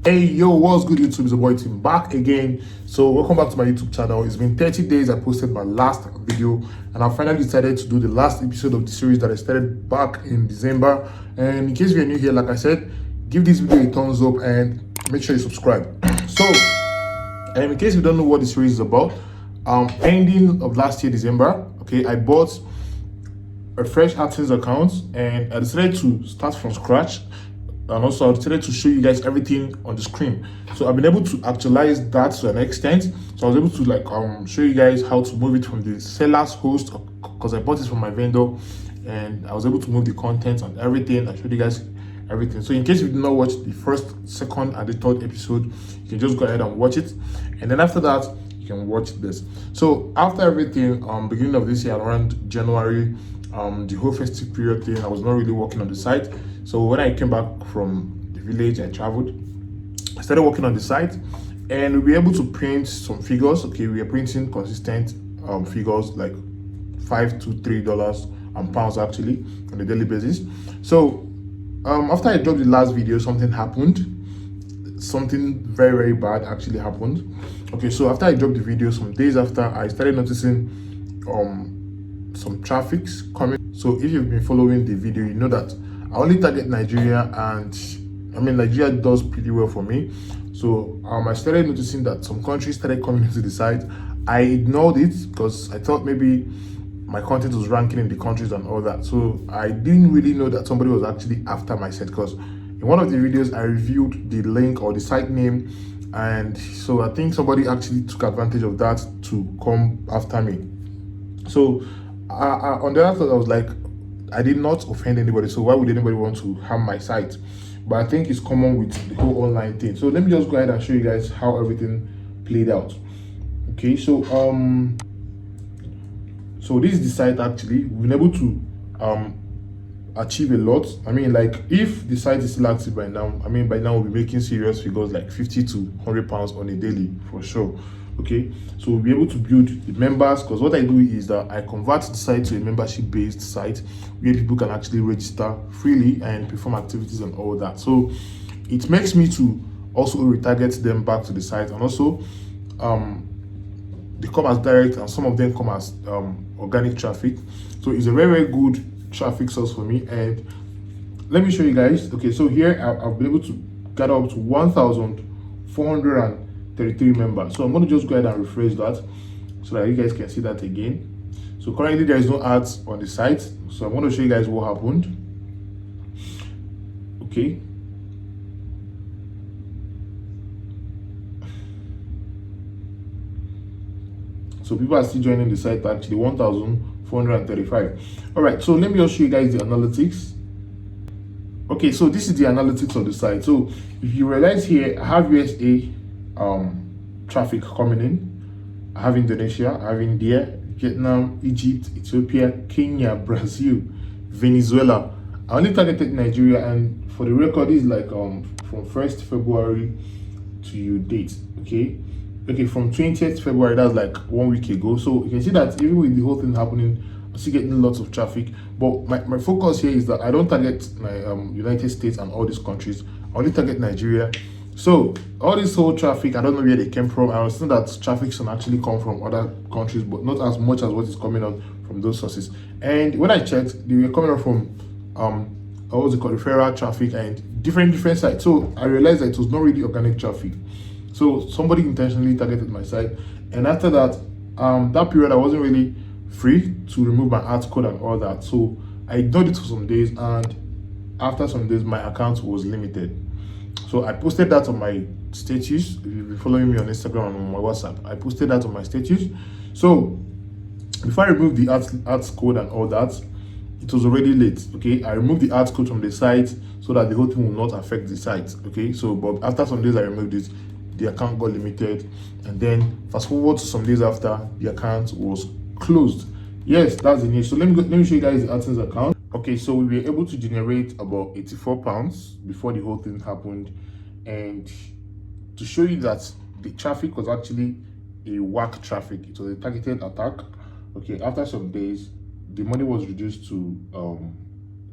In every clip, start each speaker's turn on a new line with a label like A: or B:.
A: Hey yo, what's good YouTube? It's your boy Tim back again. So welcome back to my YouTube channel. It's been 30 days I posted my last video, and I finally decided to do the last episode of the series that I started back in December. And in case you're new here, like I said, give this video a thumbs up and make sure you subscribe. So in case you don't know what the series is about, ending of last year December, okay, I bought a fresh Adsense account and I decided to start from scratch. And also I decided to show you guys everything on the screen. So I've been able to actualize that to an extent. So I was able to show you guys how to move it from the seller's host, because I bought it from my vendor, and I was able to move the content and everything. I showed you guys everything. So in case you did not watch the first, second, and the third episode, you can just go ahead and watch it. And then after that, you can watch this. So after everything, beginning of this year, around January, the whole festive period thing, I was not really working on the site. So when I came back from the village, I traveled, I started working on the site, and we were able to print some figures. Okay, we are printing consistent figures like $5 to $3 and pounds actually on a daily basis. So after I dropped the last video, something happened. Something very bad actually happened. Okay, so after I dropped the video, some days after, I started noticing some traffics coming. So if you've been following the video, you know that I only target Nigeria, and I mean Nigeria does pretty well for me. So I started noticing that some countries started coming into the site. I ignored it because I thought maybe my content was ranking in the countries and all that. So I didn't really know that somebody was actually after my site, because in one of the videos I reviewed the link or the site name, and so I think somebody actually took advantage of that to come after me. So on the other side, I was like, I did not offend anybody, so why would anybody want to harm my site? But I think it's common with the whole online thing. So let me just go ahead and show you guys how everything played out. Okay, so this is the site. Actually, we've been able to achieve a lot. I mean, like, if the site is still active by now, I mean, by now we'll be making serious figures like 50 to 100 pounds on a daily for sure. Okay, so we'll be able to build the members, because what I do is that I convert the site to a membership based site where people can actually register freely and perform activities and all that. So it makes me to also retarget them back to the site, and also they come as direct, and some of them come as organic traffic. So it's a very good traffic source for me. And let me show you guys. Okay, so here I've been able to gather up to 1,433 members. So I'm going to just go ahead and refresh that so that you guys can see that again. So currently there is no ads on the site, so I'm going to show you guys what happened. Okay, so people are still joining the site, actually 1,435. All right, so let me just show you guys the analytics. Okay, so this is the analytics of the site. So if you realize here, I have USA traffic coming in, I have Indonesia, I have India, Vietnam, Egypt, Ethiopia, Kenya, Brazil, Venezuela. I only targeted Nigeria, and for the record is like from 1st February to date. Okay, from 20th February, that's like 1 week ago. So you can see that even with the whole thing happening, I'm still getting lots of traffic. But my focus here is that I don't target my United States and all these countries. I only target Nigeria. So all this whole traffic, I don't know where they came from. I understand that traffic can actually come from other countries, but not as much as what is coming on from those sources. And when I checked, they were coming out from what was it called, referral traffic, and different sites. So I realized that it was not really organic traffic. So somebody intentionally targeted my site. And after that, that period I wasn't really free to remove my ads code and all that. So I ignored it for some days, and after some days my account was limited. So I posted that on my status. If you've been following me on Instagram and on my WhatsApp, I posted that on my status. So before I removed the ads code and all that, it was already late. Okay, I removed the ads code from the site so that the whole thing will not affect the site. Okay, so but after some days I removed it, the account got limited, and then fast forward to some days after, the account was closed. Yes, that's the news. So let me show you guys the Adsense account. Okay, so we were able to generate about 84 pounds before the whole thing happened. And to show you that the traffic was actually a whack traffic, it was a targeted attack. Okay, after some days, the money was reduced to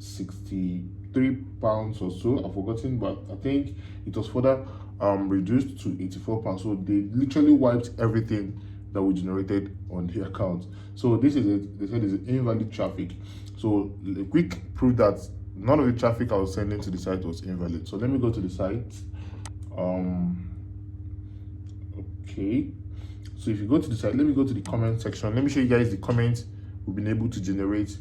A: 63 pounds or so. I've forgotten, but I think it was further reduced to 84 pounds. So they literally wiped everything that we generated on the account. So this is it. They said it's invalid traffic. So a quick proof that none of the traffic I was sending to the site was invalid. So let me go to the site. Okay, so if you go to the site, let me go to the comment section. Let me show you guys the comments we've been able to generate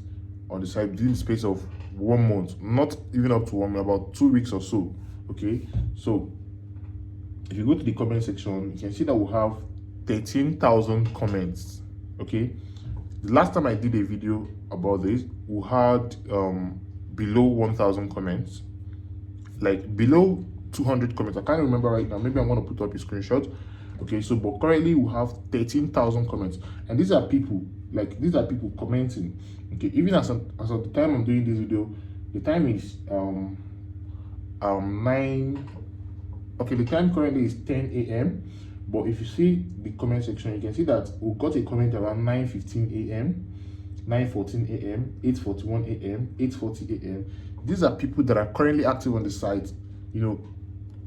A: on the site within the space of 1 month, not even up to 1 month, about 2 weeks or so. Okay, so if you go to the comment section, you can see that we have 13,000 comments. Okay, the last time I did a video about this, we had below 1,000 comments, like below 200 comments. I can't remember right now. Maybe I'm going to put up a screenshot. Okay, so but currently we have 13,000 comments, and these are people commenting. Okay, even as of the time I'm doing this video, the time is 9. Okay, the time currently is 10 a.m. But if you see the comment section, you can see that we got a comment around 9:15 a.m., 9:14 a.m., 8:41 a.m., 8:40 a.m. These are people that are currently active on the site, you know,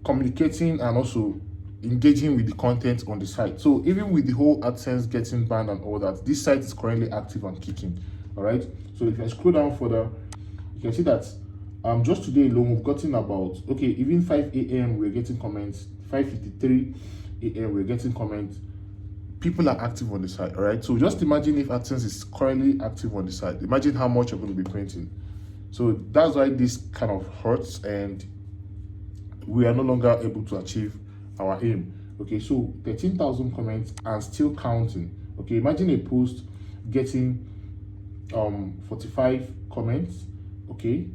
A: communicating and also engaging with the content on the site. So even with the whole AdSense getting banned and all that, this site is currently active and kicking. All right, so if I scroll down further, you can see that just today alone we've gotten about, okay, even 5 a.m. we're getting comments, 5:53 a.m. we're getting comments. People are active on the site. All right, so just imagine if AdSense is currently active on the site, imagine how much you're going to be printing. So that's why this kind of hurts, and we are no longer able to achieve our aim. Okay, so 13,000 comments and still counting. Okay, imagine a post getting 45 comments. Okay,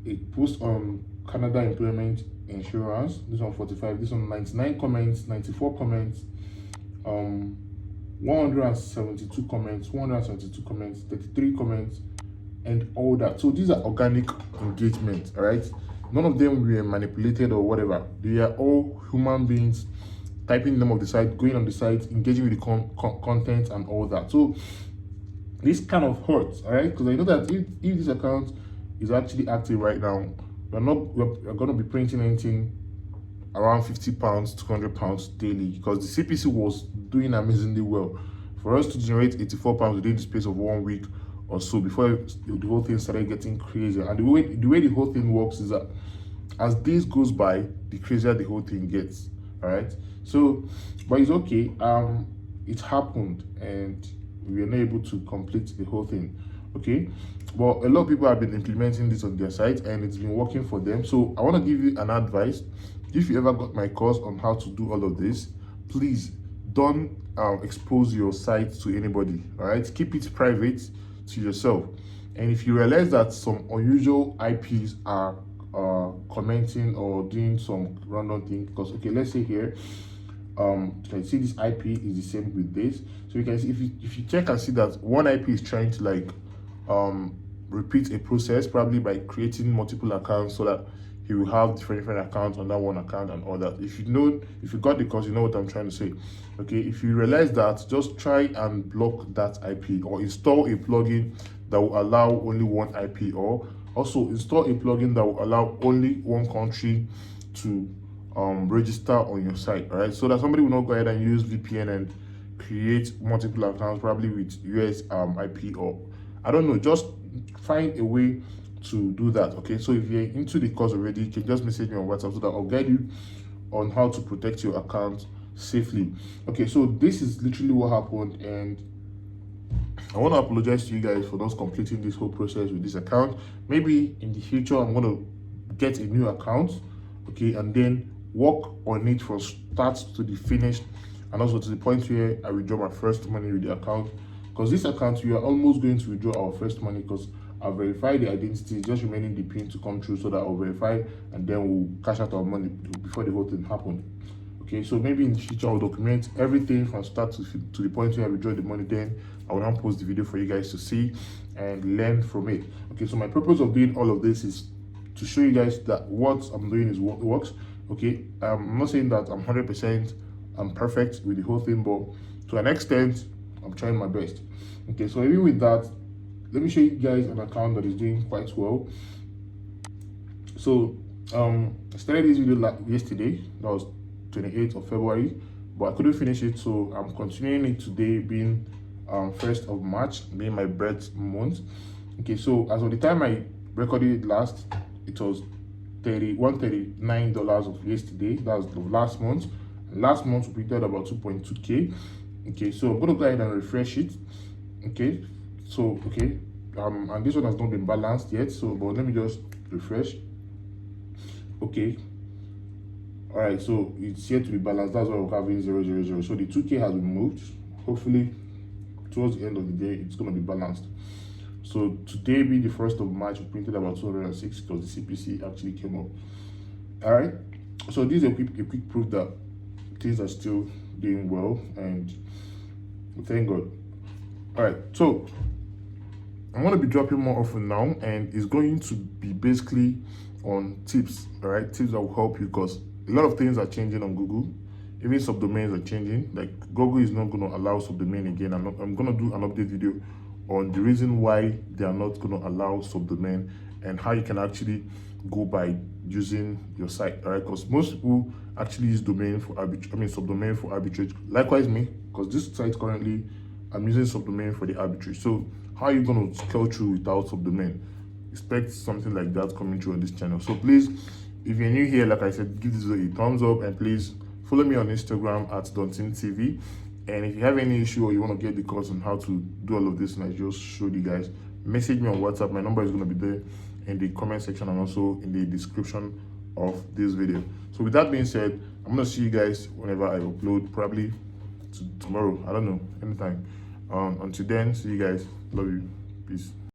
A: a post on Canada Employment Insurance, this one 45, this one 99 comments, 94 comments, 172 comments, 172 comments, 33 comments, and all that. So these are organic engagement. All right, none of them were manipulated or whatever. They are all human beings typing the name of the site, going on the site, engaging with the content and all that. So this kind of hurts, all right, because I know that if this account is actually active right now, we're going to be printing anything around 50 pounds, 200 pounds daily, because the CPC was doing amazingly well. For us to generate 84 pounds within the space of 1 week or so before the whole thing started getting crazier. And the way the whole thing works is that as days goes by, the crazier the whole thing gets. All right, so but it's okay. It happened and we were not able to complete the whole thing. Okay, but a lot of people have been implementing this on their site and it's been working for them. So I want to give you an advice. If you ever got my course on how to do all of this, please don't expose your site to anybody. All right, keep it private to yourself. And if you realize that some unusual IPs are commenting or doing some random thing, because okay, let's say here you can see this IP is the same with this. So you can see if you check and see that one IP is trying to like repeat a process, probably by creating multiple accounts so that he will have different accounts on that one account and all that. If you got the course, you know what I'm trying to say. Okay, if you realize that, just try and block that IP or install a plugin that will allow only one IP, or also install a plugin that will allow only one country to register on your site. All right, so that somebody will not go ahead and use VPN and create multiple accounts, probably with US IP, or I don't know, just find a way to do that. Okay, so if you're into the course already, you can just message me on WhatsApp so that I'll guide you on how to protect your account safely. Okay, so this is literally what happened, and I want to apologize to you guys for not completing this whole process with this account. Maybe in the future I'm going to get a new account, okay, and then work on it from start to the finish, and also to the point where I withdraw my first money with the account. Because this account, we are almost going to withdraw our first money, because I've verified the identity, just remaining the pin to come through, so that I'll verify and then we'll cash out our money before the whole thing happened. Okay, so maybe in the future I'll document everything from start to the point where I withdraw the money. Then I will now post the video for you guys to see and learn from it. Okay, so my purpose of doing all of this is to show you guys that what I'm doing is what works. Okay, I'm not saying that I'm 100% I'm perfect with the whole thing, but to an extent I'm trying my best. Okay, so even with that, let me show you guys an account that is doing quite well. So I started this video yesterday. That was 28th of February, but I couldn't finish it, so I'm continuing it today, being 1st of March, being my birth month. Okay, so as of the time I recorded it last, it was $139 of yesterday. That's the last month. Last month we printed about 2.2k. Okay, so I'm gonna go ahead and refresh it. Okay, so and this one has not been balanced yet, so but let me just refresh. Okay, all right, so it's yet to be balanced. That's why we're having 000. So the 2k has been moved. Hopefully towards the end of the day it's going to be balanced. So today being the 1st of March, we printed about 206 because the CPC actually came up. All right, so this is a quick proof that things are still doing well, and thank God. All right, so I'm going to be dropping more often now, and it's going to be basically on tips. All right, tips that will help you, because a lot of things are changing on Google. Even subdomains are changing. Like Google is not going to allow subdomain again. I'm going to do an update video on the reason why they are not going to allow subdomain, and how you can actually go by using your site. All right, because most people actually use domain for subdomain for arbitrage. Likewise me, because this site currently I'm using subdomain for the arbitrage. So how are you going to scale through without subdomain? Expect something like that coming through on this channel. So please, if you're new here, like I said, give this a thumbs up, and please follow me on Instagram at DonTimTv. And if you have any issue or you want to get the course on how to do all of this, and I just showed you guys, message me on WhatsApp. My number is going to be there in the comment section and also in the description of this video. So with that being said, I'm going to see you guys whenever I upload, probably tomorrow. I don't know, anytime. Until then, see you guys. Love you. Peace.